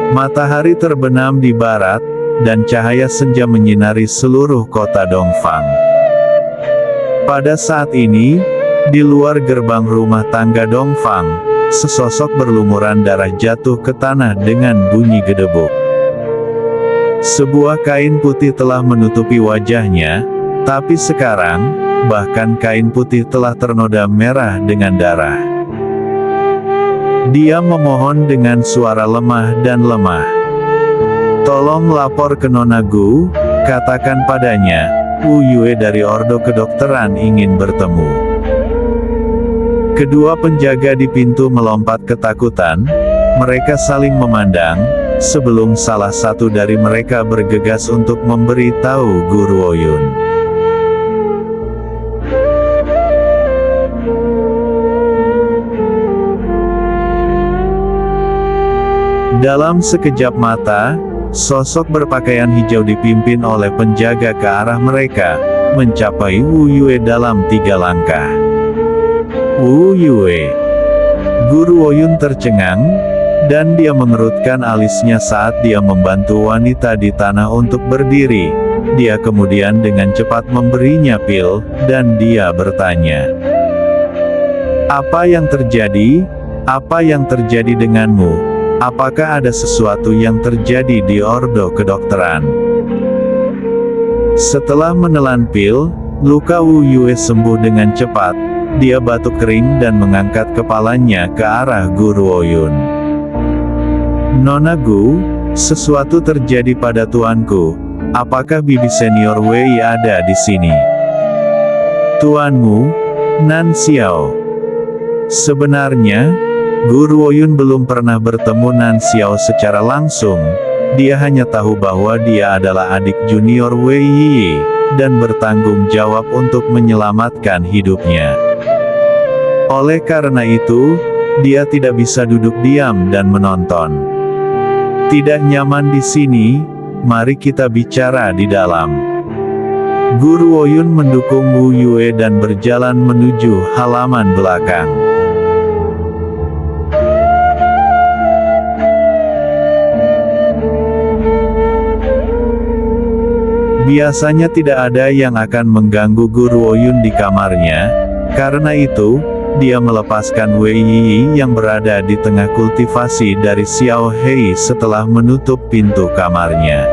Matahari terbenam di barat, dan cahaya senja menyinari seluruh kota Dongfang. Pada saat ini, di luar gerbang rumah tangga Dongfang, sesosok berlumuran darah jatuh ke tanah dengan bunyi gedebuk. Sebuah kain putih telah menutupi wajahnya, tapi sekarang, bahkan kain putih telah ternoda merah dengan darah. Dia memohon dengan suara lemah dan lemah. "Tolong lapor ke Nona Gu, katakan padanya, Wu Yue dari Ordo Kedokteran ingin bertemu." Kedua penjaga di pintu melompat ketakutan. Mereka saling memandang, sebelum salah satu dari mereka bergegas untuk memberi tahu Guru Woyun. Dalam sekejap mata, sosok berpakaian hijau dipimpin oleh penjaga ke arah mereka, mencapai Wu Yue dalam 3 langkah. "Wu Yue." Guru Woyun tercengang, dan dia mengerutkan alisnya saat dia membantu wanita di tanah untuk berdiri. Dia kemudian dengan cepat memberinya pil, dan dia bertanya, "Apa yang terjadi? Apa yang terjadi denganmu? Apakah ada sesuatu yang terjadi di Ordo Kedokteran?" Setelah menelan pil, luka Wu Yue sembuh dengan cepat. Dia batuk kering dan mengangkat kepalanya ke arah Guru Woyun. "Nona Gu, sesuatu terjadi pada tuanku. Apakah bibi senior Wei ada di sini?" "Tuanmu, Nan Xiao." Sebenarnya, Guru Woyun belum pernah bertemu Nan Xiao secara langsung. Dia hanya tahu bahwa dia adalah adik junior Wei Yi, dan bertanggung jawab untuk menyelamatkan hidupnya. Oleh karena itu, dia tidak bisa duduk diam dan menonton. "Tidak nyaman di sini, mari kita bicara di dalam." Guru Woyun mendukung Wu Yue dan berjalan menuju halaman belakang. Biasanya tidak ada yang akan mengganggu Guru Woyun di kamarnya. Karena itu, dia melepaskan Wei Yi yang berada di tengah kultivasi dari Xiao Hei setelah menutup pintu kamarnya.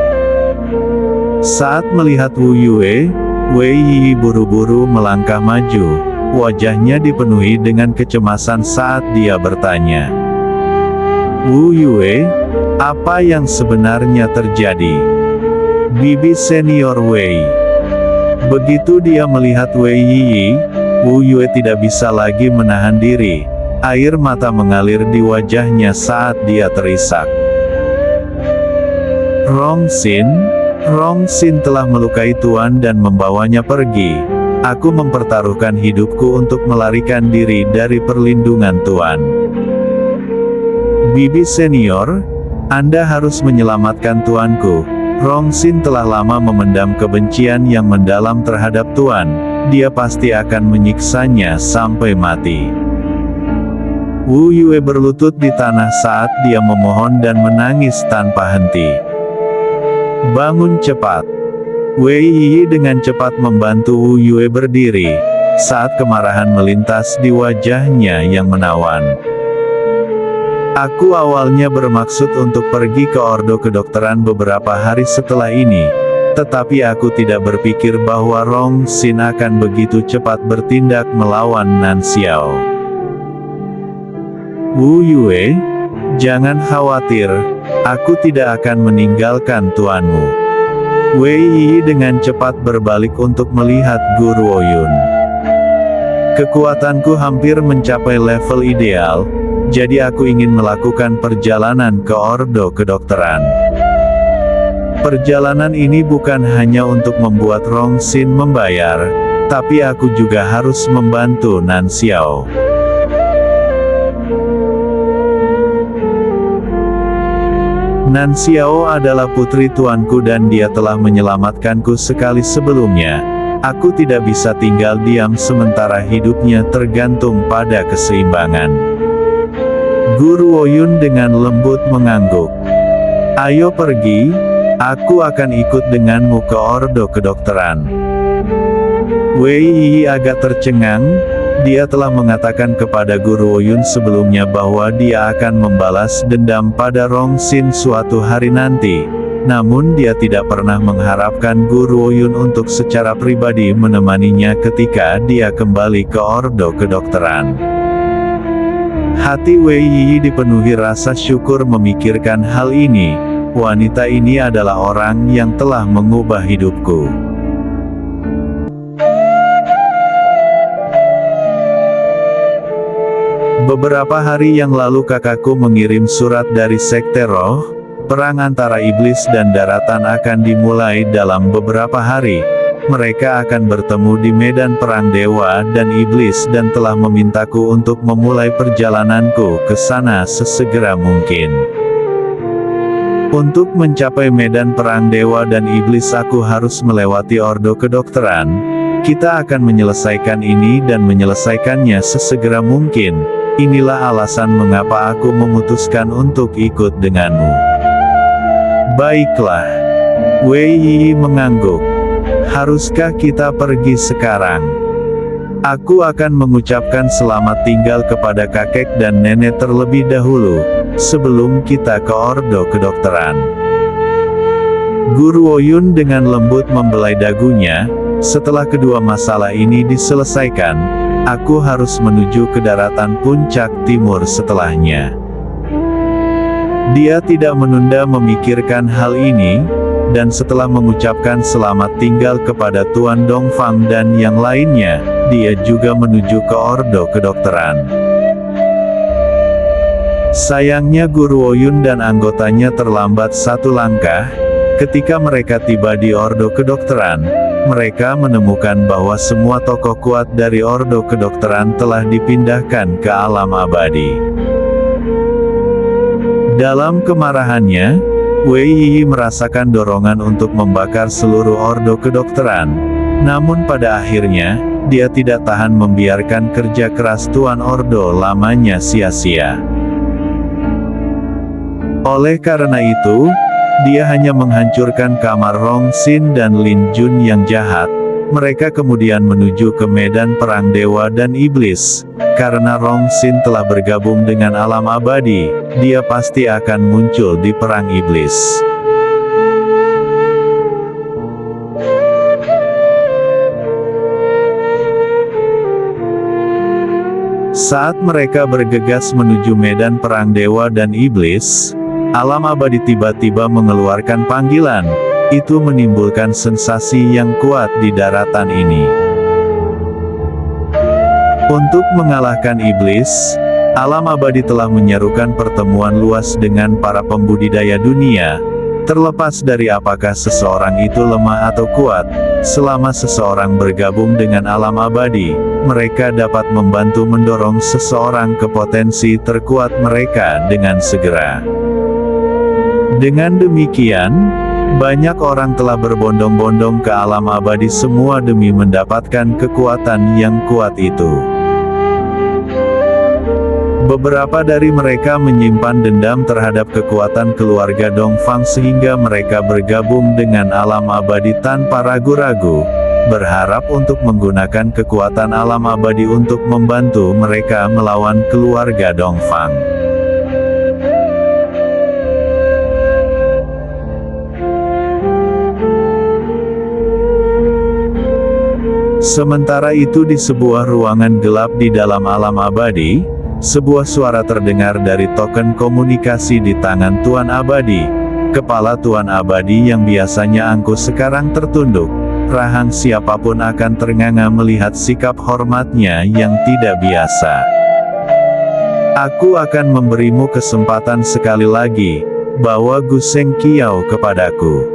Saat melihat Wu Yue, Wei Yi buru-buru melangkah maju. Wajahnya dipenuhi dengan kecemasan saat dia bertanya, "Wu Yue, apa yang sebenarnya terjadi?" "Bibi senior Wei." Begitu dia melihat Wei Yi, Wu Yue tidak bisa lagi menahan diri. Air mata mengalir di wajahnya saat dia terisak. Rong Xin telah melukai Tuan dan membawanya pergi. Aku mempertaruhkan hidupku untuk melarikan diri dari perlindungan Tuan." "Bibi senior, Anda harus menyelamatkan tuanku." Rong Xin telah lama memendam kebencian yang mendalam terhadap Tuan. Dia pasti akan menyiksanya sampai mati. Wu Yue berlutut di tanah saat dia memohon dan menangis tanpa henti. "Bangun cepat." Wei Yi dengan cepat membantu Wu Yue berdiri, saat kemarahan melintas di wajahnya yang menawan. "Aku awalnya bermaksud untuk pergi ke Ordo Kedokteran beberapa hari setelah ini, tetapi aku tidak berpikir bahwa Rong Xin akan begitu cepat bertindak melawan Nan Xiao." "Wu Yue, jangan khawatir, aku tidak akan meninggalkan tuanmu." Wei Yi dengan cepat berbalik untuk melihat Guru Woyun. "Kekuatanku hampir mencapai level ideal, jadi aku ingin melakukan perjalanan ke Ordo Kedokteran. Perjalanan ini bukan hanya untuk membuat Rong Xin membayar, tapi aku juga harus membantu Nan Xiao." "Nan Xiao adalah putri tuanku dan dia telah menyelamatkanku sekali sebelumnya. Aku tidak bisa tinggal diam sementara hidupnya tergantung pada keseimbangan." Guru Woyun dengan lembut mengangguk. Ayo pergi, aku akan ikut denganmu ke ordo kedokteran. Wei Yi agak tercengang, dia telah mengatakan kepada Guru Oyun sebelumnya bahwa dia akan membalas dendam pada Rong Xin suatu hari nanti. Namun dia tidak pernah mengharapkan Guru Oyun untuk secara pribadi menemaninya ketika dia kembali ke ordo kedokteran. Hati Wei Yi dipenuhi rasa syukur memikirkan hal ini. Wanita ini adalah orang yang telah mengubah hidupku. Beberapa hari yang lalu kakakku mengirim surat dari Sekte Roh. Perang antara iblis dan daratan akan dimulai dalam beberapa hari. Mereka akan bertemu di medan perang dewa dan iblis dan telah memintaku untuk memulai perjalananku ke sana sesegera mungkin. Untuk mencapai medan perang dewa dan iblis aku harus melewati ordo kedokteran. Kita akan menyelesaikan ini dan menyelesaikannya sesegera mungkin. Inilah alasan mengapa aku memutuskan untuk ikut denganmu. Baiklah. Wei Yi mengangguk. Haruskah kita pergi sekarang? Aku akan mengucapkan selamat tinggal kepada kakek dan nenek terlebih dahulu, sebelum kita ke ordo kedokteran. Guru Oyun dengan lembut membelai dagunya. Setelah kedua masalah ini diselesaikan, aku harus menuju ke daratan puncak timur setelahnya. Dia tidak menunda memikirkan hal ini, dan setelah mengucapkan selamat tinggal kepada Tuan Dongfang dan yang lainnya, dia juga menuju ke ordo kedokteran. Sayangnya Guru Oyun dan anggotanya terlambat satu langkah. Ketika mereka tiba di ordo kedokteran, mereka menemukan bahwa semua tokoh kuat dari ordo kedokteran telah dipindahkan ke alam abadi. Dalam kemarahannya, Wei Yi merasakan dorongan untuk membakar seluruh ordo kedokteran. Namun pada akhirnya, dia tidak tahan membiarkan kerja keras Tuan Ordo lamanya sia-sia. Oleh karena itu, dia hanya menghancurkan kamar Rong Xin dan Lin Jun yang jahat. Mereka kemudian menuju ke medan perang dewa dan iblis. Karena Rong Xin telah bergabung dengan alam abadi, dia pasti akan muncul di perang iblis. Saat mereka bergegas menuju medan perang dewa dan iblis, alam abadi tiba-tiba mengeluarkan panggilan. Itu menimbulkan sensasi yang kuat di daratan ini. Untuk mengalahkan iblis, alam abadi telah menyerukan pertemuan luas dengan para pembudidaya dunia. Terlepas dari apakah seseorang itu lemah atau kuat, selama seseorang bergabung dengan alam abadi, mereka dapat membantu mendorong seseorang ke potensi terkuat mereka dengan segera. Dengan demikian, banyak orang telah berbondong-bondong ke alam abadi semua demi mendapatkan kekuatan yang kuat itu. Beberapa dari mereka menyimpan dendam terhadap kekuatan keluarga Dongfang sehingga mereka bergabung dengan alam abadi tanpa ragu-ragu, berharap untuk menggunakan kekuatan alam abadi untuk membantu mereka melawan keluarga Dongfang. Sementara itu di sebuah ruangan gelap di dalam alam abadi, sebuah suara terdengar dari token komunikasi di tangan Tuan Abadi. Kepala Tuan Abadi yang biasanya angkuh sekarang tertunduk. Rahang siapapun akan ternganga melihat sikap hormatnya yang tidak biasa. Aku akan memberimu kesempatan sekali lagi, bawa Gu Seng Kiao kepadaku.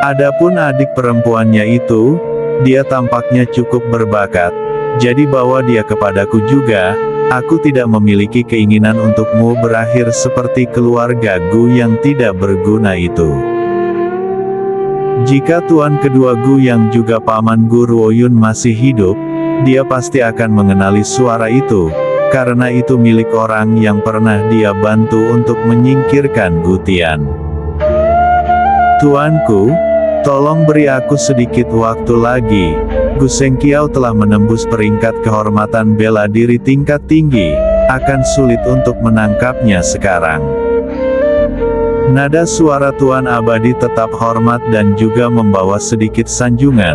Adapun adik perempuannya itu, dia tampaknya cukup berbakat. Jadi bawa dia kepadaku juga. Aku tidak memiliki keinginan untukmu berakhir seperti keluarga Gu yang tidak berguna itu. Jika tuan kedua Gu yang juga paman Guru Oyun masih hidup, dia pasti akan mengenali suara itu. karena itu milik orang yang pernah dia bantu untuk menyingkirkan Gutian. Tuanku, tolong beri aku sedikit waktu lagi. Gu Sengkiao telah menembus peringkat kehormatan bela diri tingkat tinggi, akan sulit untuk menangkapnya sekarang. Nada suara Tuan Abadi tetap hormat dan juga membawa sedikit sanjungan.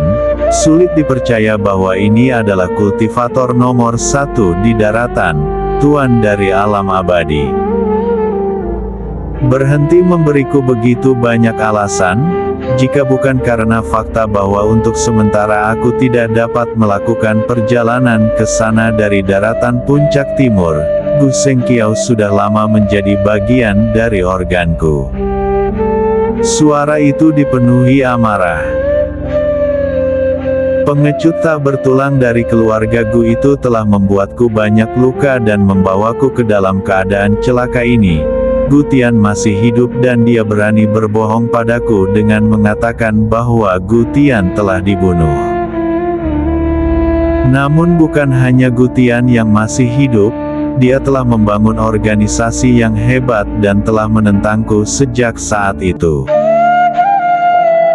Sulit dipercaya bahwa ini adalah kultivator nomor 1 di daratan, Tuan dari alam abadi. Berhenti memberiku begitu banyak alasan, jika bukan karena fakta bahwa untuk sementara aku tidak dapat melakukan perjalanan ke sana dari daratan puncak timur. Gu Sengkiao sudah lama menjadi bagian dari organku. Suara itu dipenuhi amarah. Pengecut tak bertulang dari keluarga Gu itu telah membuatku banyak luka dan membawaku ke dalam keadaan celaka ini. Gutian masih hidup dan dia berani berbohong padaku dengan mengatakan bahwa Gutian telah dibunuh. Namun bukan hanya Gutian yang masih hidup, dia telah membangun organisasi yang hebat dan telah menentangku sejak saat itu.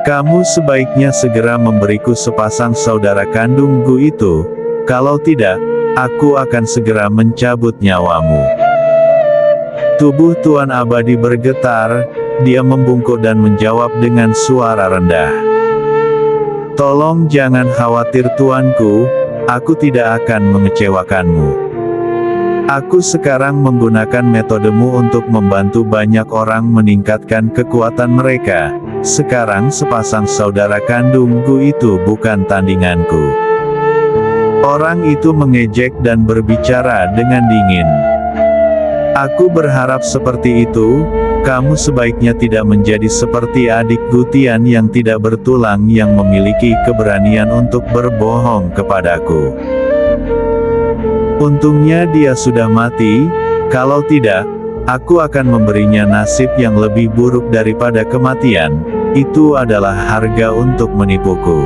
Kamu sebaiknya segera memberiku sepasang saudara kandung Gu itu, kalau tidak, aku akan segera mencabut nyawamu. Tubuh Tuan Abadi bergetar, dia membungkuk dan menjawab dengan suara rendah. Tolong jangan khawatir tuanku, aku tidak akan mengecewakanmu. Aku sekarang menggunakan metodemu untuk membantu banyak orang meningkatkan kekuatan mereka. Sekarang sepasang saudara kandung Gu itu bukan tandinganku. Orang itu mengejek dan berbicara dengan dingin. Aku berharap seperti itu, kamu sebaiknya tidak menjadi seperti adik Gutian yang tidak bertulang yang memiliki keberanian untuk berbohong kepadaku. Untungnya dia sudah mati, kalau tidak, aku akan memberinya nasib yang lebih buruk daripada kematian. Itu adalah harga untuk menipuku.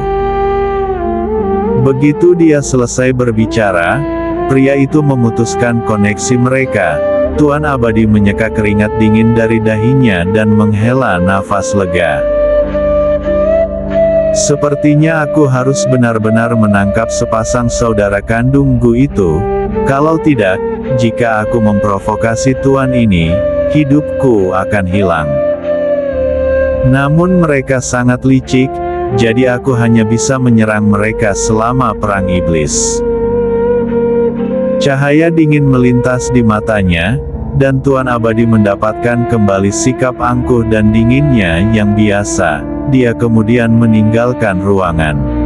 Begitu dia selesai berbicara, pria itu memutuskan koneksi mereka. Tuan Abadi menyeka keringat dingin dari dahinya dan menghela nafas lega. Sepertinya aku harus benar-benar menangkap sepasang saudara kandung Gu itu. Kalau tidak, jika aku memprovokasi tuan ini, hidupku akan hilang. Namun mereka sangat licik, jadi aku hanya bisa menyerang mereka selama perang iblis. Cahaya dingin melintas di matanya, dan Tuan Abadi mendapatkan kembali sikap angkuh dan dinginnya yang biasa. Dia kemudian meninggalkan ruangan.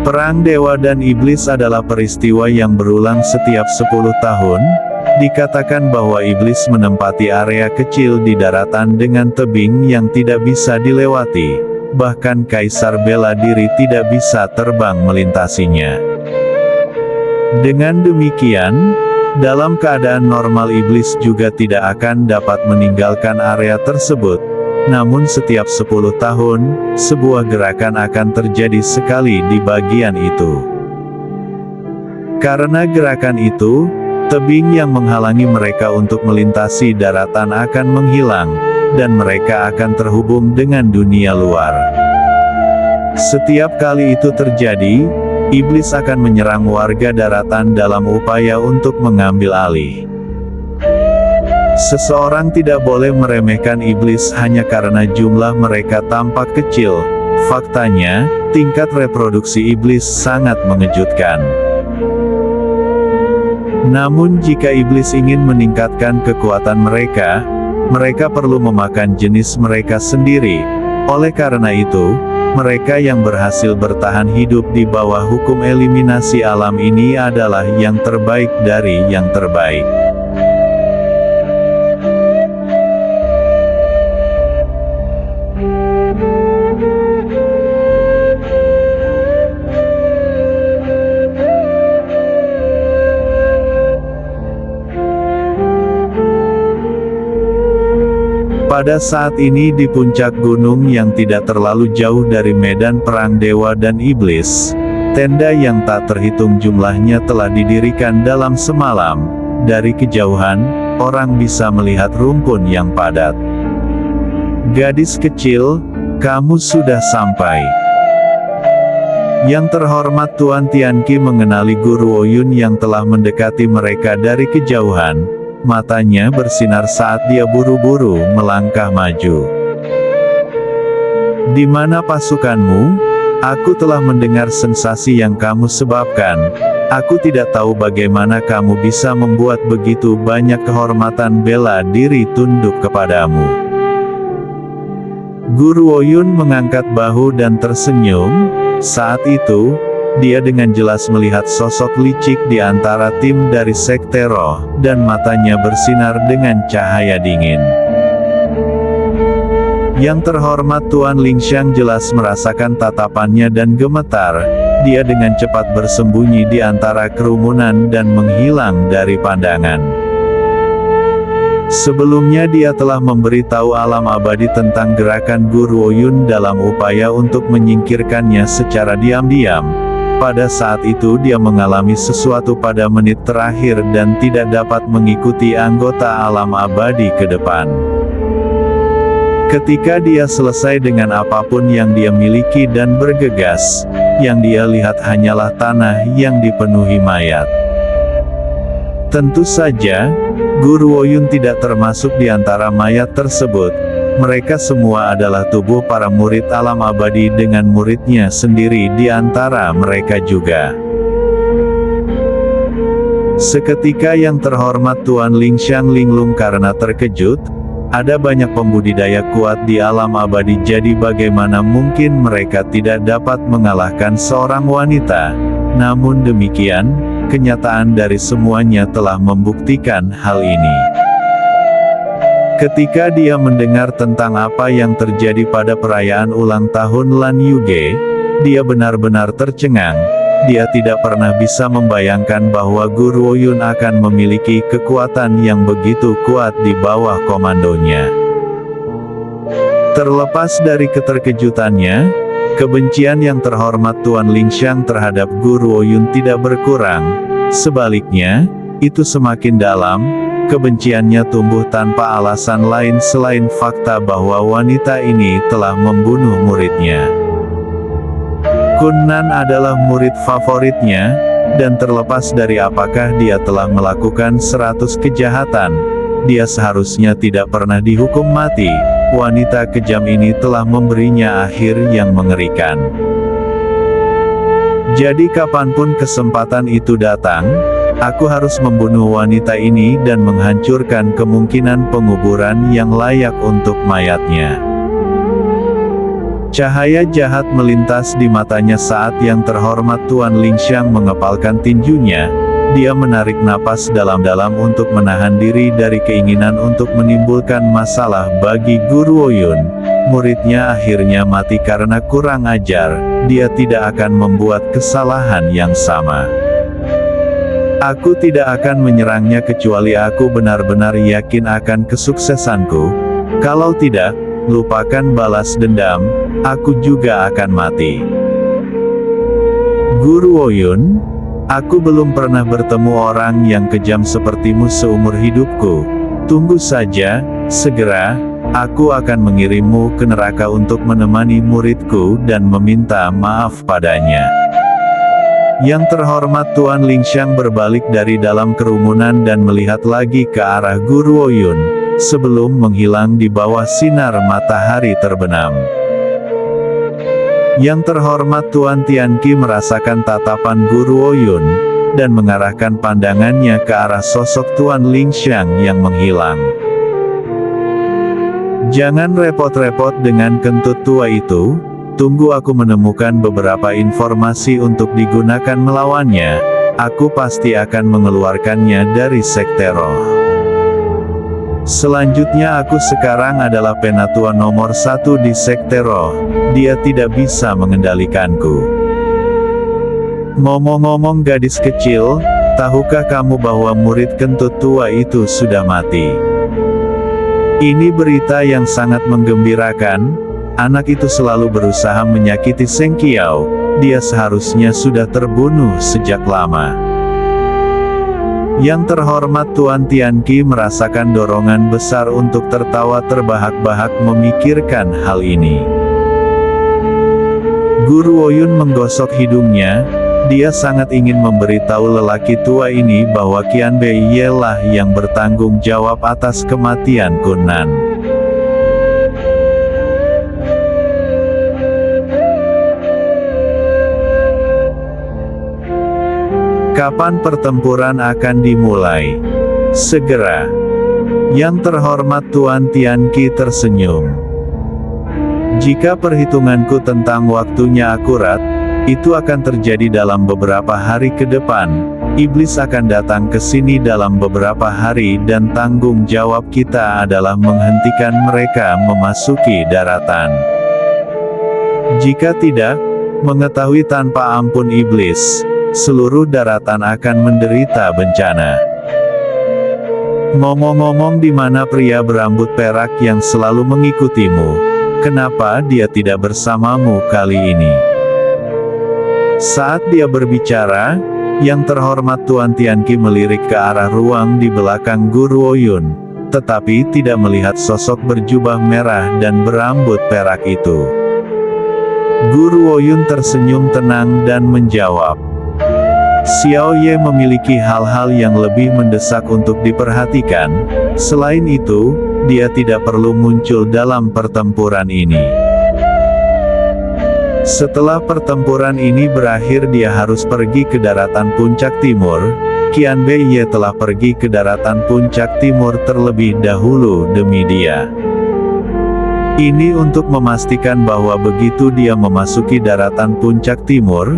Perang Dewa dan Iblis adalah peristiwa yang berulang setiap 10 tahun. Dikatakan bahwa iblis menempati area kecil di daratan dengan tebing yang tidak bisa dilewati. Bahkan kaisar bela diri tidak bisa terbang melintasinya. Dengan demikian, dalam keadaan normal iblis juga tidak akan dapat meninggalkan area tersebut. Namun setiap 10 tahun, sebuah gerakan akan terjadi sekali di bagian itu. Karena gerakan itu, tebing yang menghalangi mereka untuk melintasi daratan akan menghilang, dan mereka akan terhubung dengan dunia luar. Setiap kali itu terjadi, iblis akan menyerang warga daratan dalam upaya untuk mengambil alih. Seseorang tidak boleh meremehkan iblis hanya karena jumlah mereka tampak kecil. Faktanya, tingkat reproduksi iblis sangat mengejutkan. Namun jika iblis ingin meningkatkan kekuatan mereka, mereka perlu memakan jenis mereka sendiri. Oleh karena itu, mereka yang berhasil bertahan hidup di bawah hukum eliminasi alam ini adalah yang terbaik dari yang terbaik. Pada saat ini di puncak gunung yang tidak terlalu jauh dari medan perang dewa dan iblis, Tenda yang tak terhitung jumlahnya telah didirikan dalam semalam. Dari kejauhan, orang bisa melihat rumpun yang padat. Gadis kecil, kamu sudah sampai. Yang terhormat Tuan Tianqi mengenali Guru Ouyun yang telah mendekati mereka dari kejauhan. Matanya bersinar saat dia buru-buru melangkah maju. Di mana pasukanmu? Aku telah mendengar sensasi yang kamu sebabkan. Aku tidak tahu bagaimana kamu bisa membuat begitu banyak kehormatan bela diri tunduk kepadamu. Guru Ouyun mengangkat bahu dan tersenyum. Saat itu, dia dengan jelas melihat sosok licik di antara tim dari Sekte Roh, dan matanya bersinar dengan cahaya dingin. Yang terhormat Tuan Lingxiang jelas merasakan tatapannya dan gemetar. Dia dengan cepat bersembunyi di antara kerumunan dan menghilang dari pandangan. Sebelumnya dia telah memberitahu alam abadi tentang gerakan Guru Ouyun dalam upaya untuk menyingkirkannya secara diam-diam. Pada saat itu dia mengalami sesuatu pada menit terakhir dan tidak dapat mengikuti anggota alam abadi ke depan. Ketika dia selesai dengan apapun yang dia miliki dan bergegas, yang dia lihat hanyalah tanah yang dipenuhi mayat. Tentu saja, Guru Ouyun tidak termasuk di antara mayat tersebut. Mereka semua adalah tubuh para murid alam abadi dengan muridnya sendiri di antara mereka juga. Seketika yang terhormat Tuan Lingxiang linglung karena terkejut. Ada banyak pembudidaya kuat di alam abadi, jadi bagaimana mungkin mereka tidak dapat mengalahkan seorang wanita? Namun demikian, kenyataan dari semuanya telah membuktikan hal ini. Ketika dia mendengar tentang apa yang terjadi pada perayaan ulang tahun Lan Yuge, dia benar-benar tercengang. Dia tidak pernah bisa membayangkan bahwa Guru Ouyun akan memiliki kekuatan yang begitu kuat di bawah komandonya. Terlepas dari keterkejutannya, kebencian yang terhormat Tuan Lingxiang terhadap Guru Ouyun tidak berkurang. Sebaliknya, itu semakin dalam. Kebenciannya tumbuh tanpa alasan lain selain fakta bahwa wanita ini telah membunuh muridnya. Kun Nan adalah murid favoritnya, dan terlepas dari apakah dia telah melakukan 100 kejahatan, dia seharusnya tidak pernah dihukum mati. Wanita kejam ini telah memberinya akhir yang mengerikan. Jadi kapanpun kesempatan itu datang, aku harus membunuh wanita ini dan menghancurkan kemungkinan penguburan yang layak untuk mayatnya. Cahaya jahat melintas di matanya saat yang terhormat Tuan Lingxiang mengepalkan tinjunya. Dia menarik napas dalam-dalam untuk menahan diri dari keinginan untuk menimbulkan masalah bagi Guru Ouyun. Muridnya akhirnya mati karena kurang ajar. Dia tidak akan membuat kesalahan yang sama. Aku tidak akan menyerangnya kecuali aku benar-benar yakin akan kesuksesanku. Kalau tidak, lupakan balas dendam. Aku juga akan mati. Guru Ouyun, aku belum pernah bertemu orang yang kejam sepertimu seumur hidupku. Tunggu saja, segera, aku akan mengirimmu ke neraka untuk menemani muridku dan meminta maaf padanya. Yang terhormat Tuan Lingxiang berbalik dari dalam kerumunan dan melihat lagi ke arah Guru Ouyun, sebelum menghilang di bawah sinar matahari terbenam. Yang terhormat Tuan Tianqi merasakan tatapan Guru Ouyun, dan mengarahkan pandangannya ke arah sosok Tuan Lingxiang yang menghilang. Jangan repot-repot dengan kentut tua itu, tunggu aku menemukan beberapa informasi untuk digunakan melawannya, aku pasti akan mengeluarkannya dari Sekte Roh. Selanjutnya aku sekarang adalah penatua nomor 1 di Sekte Roh, dia tidak bisa mengendalikanku. Ngomong-ngomong gadis kecil, tahukah kamu bahwa murid kentut tua itu sudah mati? Ini berita yang sangat menggembirakan. Anak itu selalu berusaha menyakiti Seng Qiao, dia seharusnya sudah terbunuh sejak lama. Yang terhormat Tuan Tianqi merasakan dorongan besar untuk tertawa terbahak-bahak memikirkan hal ini. Guru Woyun menggosok hidungnya. Dia sangat ingin memberitahu lelaki tua ini bahwa Qian Bei lah yang bertanggung jawab atas kematian Kun Nan. Kapan pertempuran akan dimulai? Segera. Yang terhormat Tuan Tianqi tersenyum. Jika perhitunganku tentang waktunya akurat, itu akan terjadi dalam beberapa hari ke depan. Iblis akan datang ke sini dalam beberapa hari dan tanggung jawab kita adalah menghentikan mereka memasuki daratan. Jika tidak, mengetahui tanpa ampun iblis, seluruh daratan akan menderita bencana. Ngomong-ngomong, di mana pria berambut perak yang selalu mengikutimu? Kenapa dia tidak bersamamu kali ini? Saat dia berbicara, yang terhormat Tuan Tianqi melirik ke arah ruang di belakang Guru Woyun, tetapi tidak melihat sosok berjubah merah dan berambut perak itu. Guru Woyun tersenyum tenang dan menjawab, Xiao Ye memiliki hal-hal yang lebih mendesak untuk diperhatikan. Selain itu, dia tidak perlu muncul dalam pertempuran ini. Setelah pertempuran ini berakhir, dia harus pergi ke daratan puncak timur. Qian Bei telah pergi ke daratan puncak timur terlebih dahulu demi dia. Ini untuk memastikan bahwa begitu dia memasuki daratan puncak timur,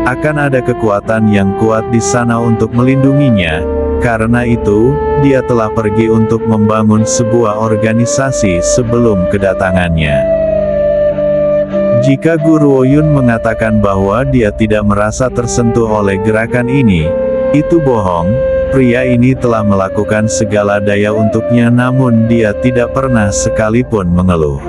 akan ada kekuatan yang kuat di sana untuk melindunginya. Karena itu, dia telah pergi untuk membangun sebuah organisasi sebelum kedatangannya. Jika Guru Woyun mengatakan bahwa dia tidak merasa tersentuh oleh gerakan ini, itu bohong. Pria ini telah melakukan segala daya untuknya, namun dia tidak pernah sekalipun mengeluh.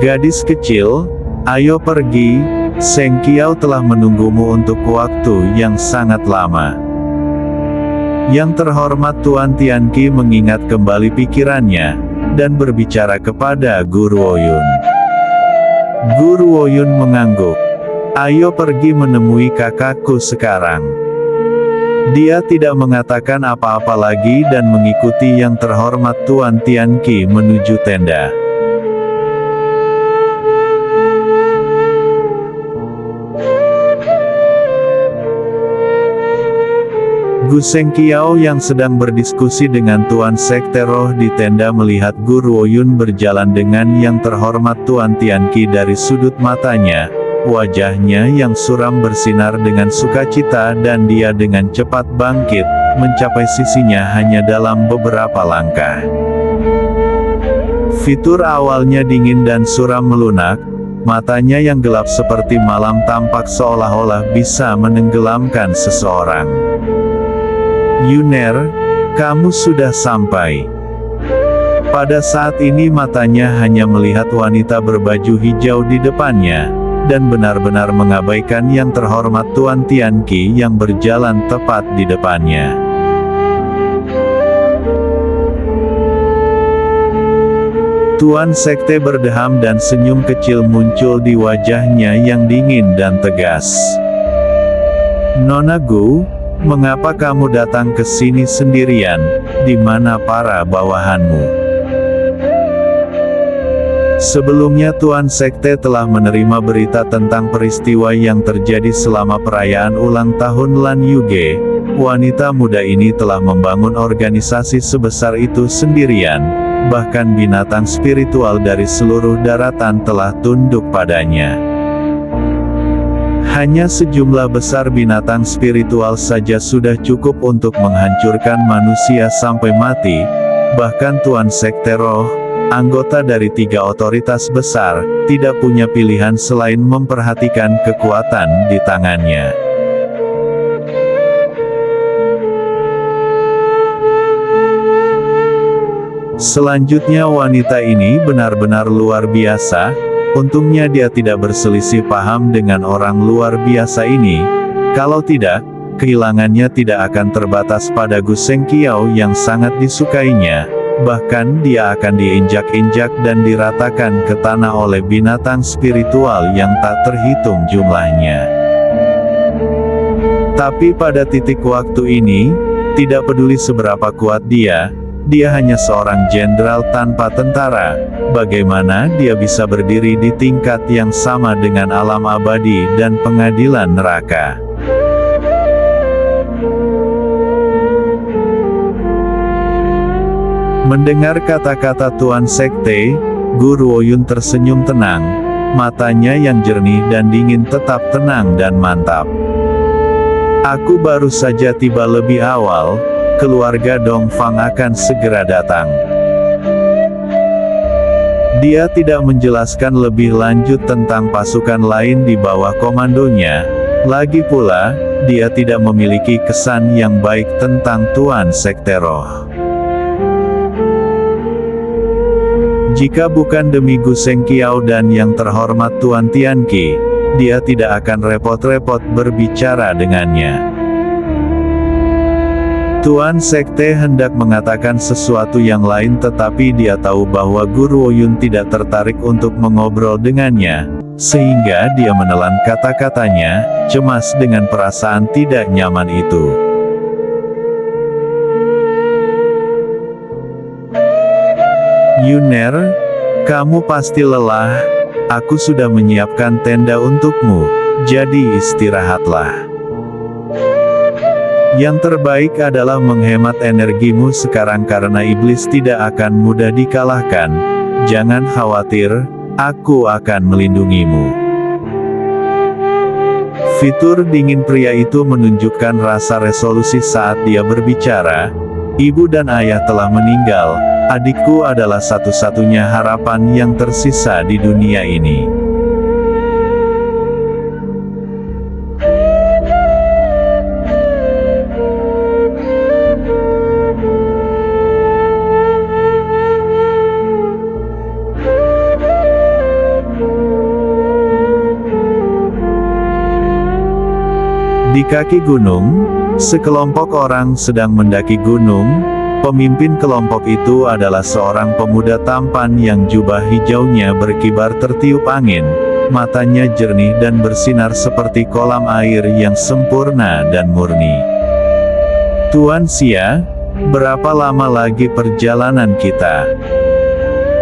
Gadis kecil, ayo pergi. Seng Qiao telah menunggumu untuk waktu yang sangat lama. Yang terhormat Tuan Tianqi mengingat kembali pikirannya, dan berbicara kepada Guru Woyun. Guru Woyun mengangguk. Ayo pergi menemui kakakku sekarang. Dia tidak mengatakan apa-apa lagi dan mengikuti yang terhormat Tuan Tianqi menuju tenda. Gu Seng Qiao yang sedang berdiskusi dengan Tuan Sekte Roh di tenda melihat Guru Woyun berjalan dengan yang terhormat Tuan Tianqi dari sudut matanya. Wajahnya yang suram bersinar dengan sukacita dan dia dengan cepat bangkit, mencapai sisinya hanya dalam beberapa langkah. Fitur awalnya dingin dan suram melunak, matanya yang gelap seperti malam tampak seolah-olah bisa menenggelamkan seseorang. Yuner, kamu sudah sampai. Pada saat ini matanya hanya melihat wanita berbaju hijau di depannya, dan benar-benar mengabaikan yang terhormat Tuan Tianqi yang berjalan tepat di depannya. Tuan Sekte berdeham dan senyum kecil muncul di wajahnya yang dingin dan tegas. Nona Gu, mengapa kamu datang ke sini sendirian? Di mana para bawahanmu? Sebelumnya Tuan Sekte telah menerima berita tentang peristiwa yang terjadi selama perayaan ulang tahun Lan Yuge. Wanita muda ini telah membangun organisasi sebesar itu sendirian, bahkan binatang spiritual dari seluruh daratan telah tunduk padanya. Hanya sejumlah besar binatang spiritual saja sudah cukup untuk menghancurkan manusia sampai mati. Bahkan Tuan Sekte Roh, anggota dari 3 otoritas besar, tidak punya pilihan selain memperhatikan kekuatan di tangannya. Selanjutnya wanita ini benar-benar luar biasa. Untungnya dia tidak berselisih paham dengan orang luar biasa ini. Kalau tidak, kehilangannya tidak akan terbatas pada Gu Sengqiao yang sangat disukainya. Bahkan dia akan diinjak-injak dan diratakan ke tanah oleh binatang spiritual yang tak terhitung jumlahnya. Tapi pada titik waktu ini, tidak peduli seberapa kuat dia hanya seorang jenderal tanpa tentara. Bagaimana dia bisa berdiri di tingkat yang sama dengan alam abadi dan pengadilan neraka? Mendengar kata-kata Tuan Sekte, Gu Ruoyun tersenyum tenang. Matanya yang jernih dan dingin tetap tenang dan mantap. Aku baru saja tiba lebih awal. Keluarga Dongfang akan segera datang. Dia tidak menjelaskan lebih lanjut tentang pasukan lain di bawah komandonya. Lagi pula, dia tidak memiliki kesan yang baik tentang Tuan Sekte Roh. Jika bukan demi Gu Sengqiao dan yang terhormat Tuan Tianqi, dia tidak akan repot-repot berbicara dengannya. Tuan Sekte hendak mengatakan sesuatu yang lain tetapi dia tahu bahwa Gu Ruoyun tidak tertarik untuk mengobrol dengannya, sehingga dia menelan kata-katanya, cemas dengan perasaan tidak nyaman itu. Yuner, kamu pasti lelah, aku sudah menyiapkan tenda untukmu, jadi istirahatlah. Yang terbaik adalah menghemat energimu sekarang karena iblis tidak akan mudah dikalahkan. Jangan khawatir, aku akan melindungimu. Fitur dingin pria itu menunjukkan rasa resolusi saat dia berbicara. Ibu dan ayah telah meninggal, adikku adalah satu-satunya harapan yang tersisa di dunia ini. Di kaki gunung, sekelompok orang sedang mendaki gunung. Pemimpin kelompok itu adalah seorang pemuda tampan yang jubah hijaunya berkibar tertiup angin. Matanya jernih dan bersinar seperti kolam air yang sempurna dan murni. Tuan Xia, berapa lama lagi perjalanan kita?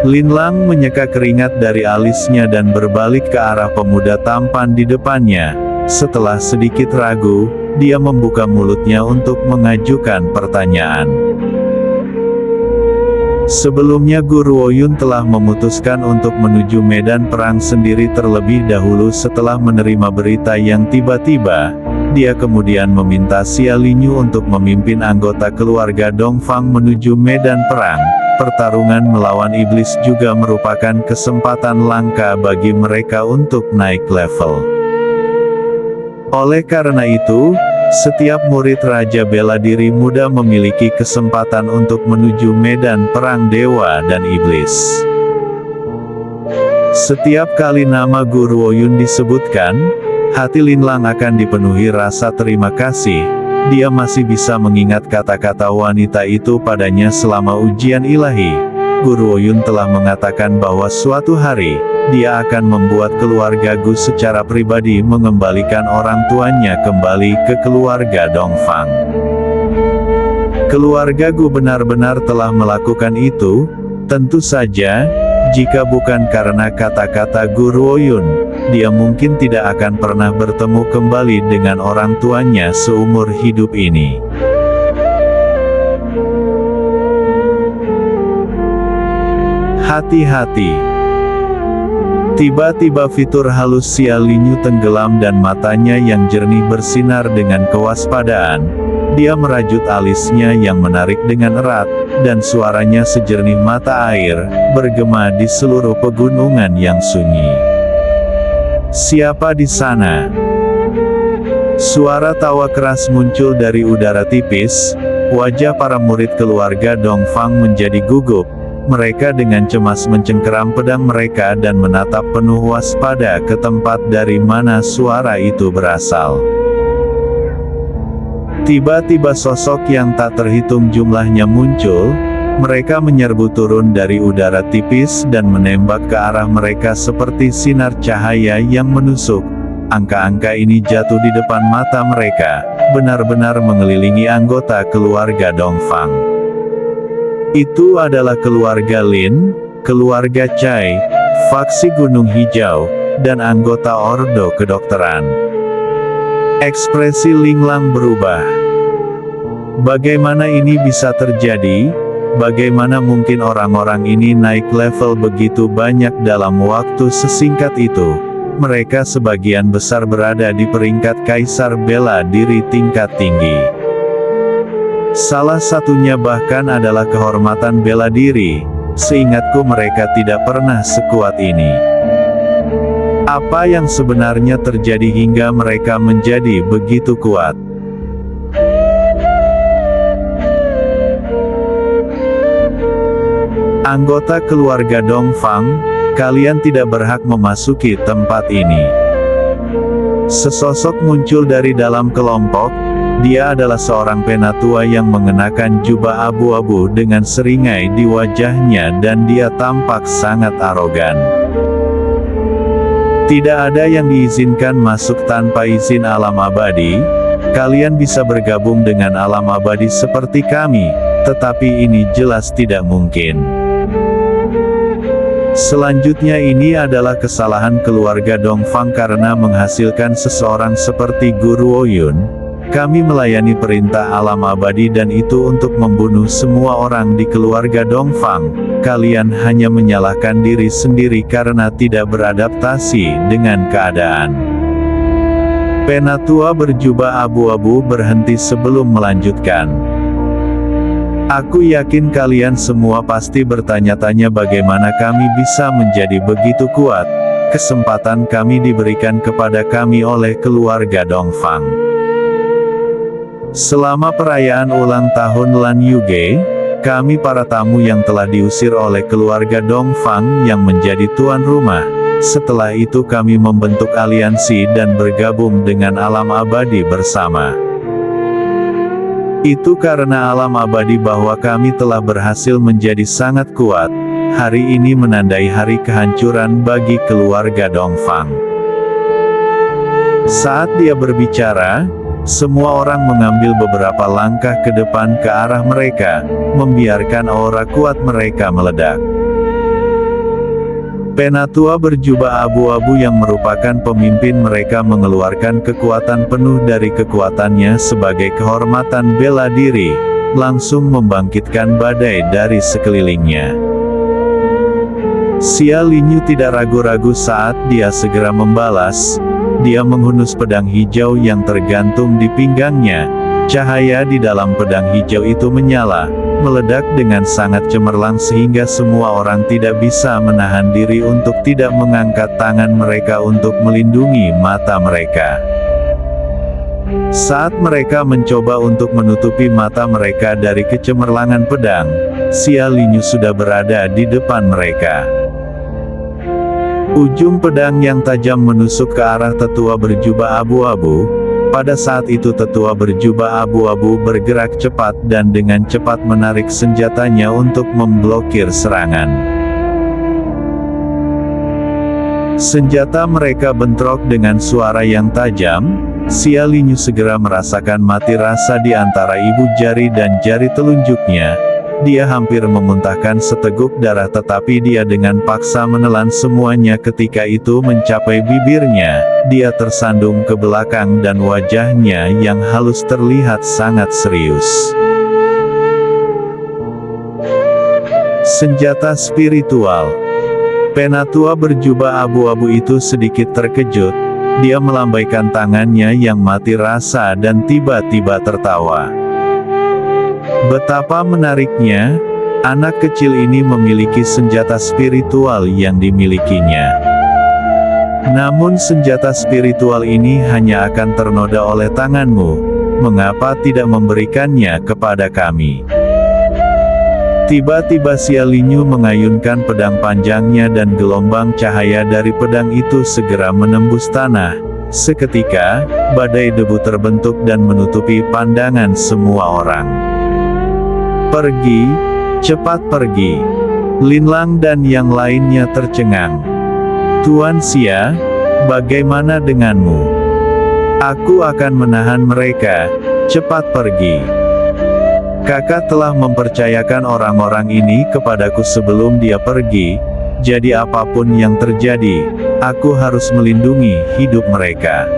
Lin Lang menyeka keringat dari alisnya dan berbalik ke arah pemuda tampan di depannya. Setelah sedikit ragu, dia membuka mulutnya untuk mengajukan pertanyaan. Sebelumnya Gu Ruoyun telah memutuskan untuk menuju medan perang sendiri terlebih dahulu setelah menerima berita yang tiba-tiba. Dia kemudian meminta Xia Linyu untuk memimpin anggota keluarga Dongfang menuju medan perang. Pertarungan melawan iblis juga merupakan kesempatan langka bagi mereka untuk naik level. Oleh karena itu, setiap murid Raja Bela Diri Muda memiliki kesempatan untuk menuju medan perang dewa dan iblis. Setiap kali nama Gu Ruoyun disebutkan, hati Lin Lang akan dipenuhi rasa terima kasih. Dia masih bisa mengingat kata-kata wanita itu padanya selama ujian ilahi. Gu Ruoyun telah mengatakan bahwa suatu hari, dia akan membuat keluarga Gu secara pribadi mengembalikan orang tuanya kembali ke keluarga Dongfang. Keluarga Gu benar-benar telah melakukan itu. Tentu saja, jika bukan karena kata-kata Gu Ruoyun, dia mungkin tidak akan pernah bertemu kembali dengan orang tuanya seumur hidup ini. Hati-hati. Tiba-tiba fitur halus Xia Linyu tenggelam dan matanya yang jernih bersinar dengan kewaspadaan. Dia merajut alisnya yang menarik dengan erat, dan suaranya sejernih mata air, bergema di seluruh pegunungan yang sunyi. Siapa di sana? Suara tawa keras muncul dari udara tipis. Wajah para murid keluarga Dongfang menjadi gugup. Mereka dengan cemas mencengkeram pedang mereka dan menatap penuh waspada ke tempat dari mana suara itu berasal. Tiba-tiba sosok yang tak terhitung jumlahnya muncul. Mereka menyerbu turun dari udara tipis dan menembak ke arah mereka seperti sinar cahaya yang menusuk. Angka-angka ini jatuh di depan mata mereka, benar-benar mengelilingi anggota keluarga Dongfang. Itu adalah keluarga Lin, keluarga Cai, faksi Gunung Hijau, dan anggota Ordo Kedokteran. Ekspresi Linglang berubah. Bagaimana ini bisa terjadi? Bagaimana mungkin orang-orang ini naik level begitu banyak dalam waktu sesingkat itu? Mereka sebagian besar berada di peringkat kaisar bela diri tingkat tinggi. Salah satunya bahkan adalah kehormatan bela diri. Seingatku mereka tidak pernah sekuat ini. Apa yang sebenarnya terjadi hingga mereka menjadi begitu kuat? Anggota keluarga Dongfang, kalian tidak berhak memasuki tempat ini. Sesosok muncul dari dalam kelompok. Dia adalah seorang penatua yang mengenakan jubah abu-abu dengan seringai di wajahnya dan dia tampak sangat arogan. Tidak ada yang diizinkan masuk tanpa izin alam abadi. Kalian bisa bergabung dengan alam abadi seperti kami, tetapi ini jelas tidak mungkin. Selanjutnya ini adalah kesalahan keluarga Dongfang karena menghasilkan seseorang seperti Guru Oyun. Kami melayani perintah alam abadi dan itu untuk membunuh semua orang di keluarga Dongfang. Kalian hanya menyalahkan diri sendiri karena tidak beradaptasi dengan keadaan. Penatua berjubah abu-abu berhenti sebelum melanjutkan. Aku yakin kalian semua pasti bertanya-tanya bagaimana kami bisa menjadi begitu kuat. Kesempatan kami diberikan kepada kami oleh keluarga Dongfang. Selama perayaan ulang tahun Lan Yuge, kami para tamu yang telah diusir oleh keluarga Dongfang yang menjadi tuan rumah. Setelah itu kami membentuk aliansi dan bergabung dengan alam abadi bersama. Itu karena alam abadi bahwa kami telah berhasil menjadi sangat kuat. Hari ini menandai hari kehancuran bagi keluarga Dongfang. Saat dia berbicara, semua orang mengambil beberapa langkah ke depan ke arah mereka, membiarkan aura kuat mereka meledak. Penatua berjubah abu-abu yang merupakan pemimpin mereka mengeluarkan kekuatan penuh dari kekuatannya sebagai kehormatan bela diri, langsung membangkitkan badai dari sekelilingnya. Xia Linyu tidak ragu-ragu saat dia segera membalas. Dia menghunus pedang hijau yang tergantung di pinggangnya. Cahaya di dalam pedang hijau itu menyala, meledak dengan sangat cemerlang sehingga semua orang tidak bisa menahan diri untuk tidak mengangkat tangan mereka untuk melindungi mata mereka. Saat mereka mencoba untuk menutupi mata mereka dari kecemerlangan pedang, Xia Linyu sudah berada di depan mereka. Ujung pedang yang tajam menusuk ke arah tetua berjubah abu-abu. Pada saat itu tetua berjubah abu-abu bergerak cepat dan dengan cepat menarik senjatanya untuk memblokir serangan. Senjata mereka bentrok dengan suara yang tajam. Xia Linyu segera merasakan mati rasa di antara ibu jari dan jari telunjuknya. Dia hampir memuntahkan seteguk darah tetapi dia dengan paksa menelan semuanya ketika itu mencapai bibirnya. Dia tersandung ke belakang dan wajahnya yang halus terlihat sangat serius. Senjata spiritual. Penatua berjubah abu-abu itu sedikit terkejut. Dia melambaikan tangannya yang mati rasa dan tiba-tiba tertawa. Betapa menariknya, anak kecil ini memiliki senjata spiritual yang dimilikinya. Namun senjata spiritual ini hanya akan ternoda oleh tanganmu. Mengapa tidak memberikannya kepada kami? Tiba-tiba Xia Linyu mengayunkan pedang panjangnya dan gelombang cahaya dari pedang itu segera menembus tanah. Seketika, badai debu terbentuk dan menutupi pandangan semua orang. "Pergi, cepat pergi!" Linlang dan yang lainnya tercengang. "Tuan Xia, bagaimana denganmu? Aku akan menahan mereka, cepat pergi. Kakak telah mempercayakan orang-orang ini kepadaku sebelum dia pergi, jadi apapun yang terjadi, aku harus melindungi hidup mereka.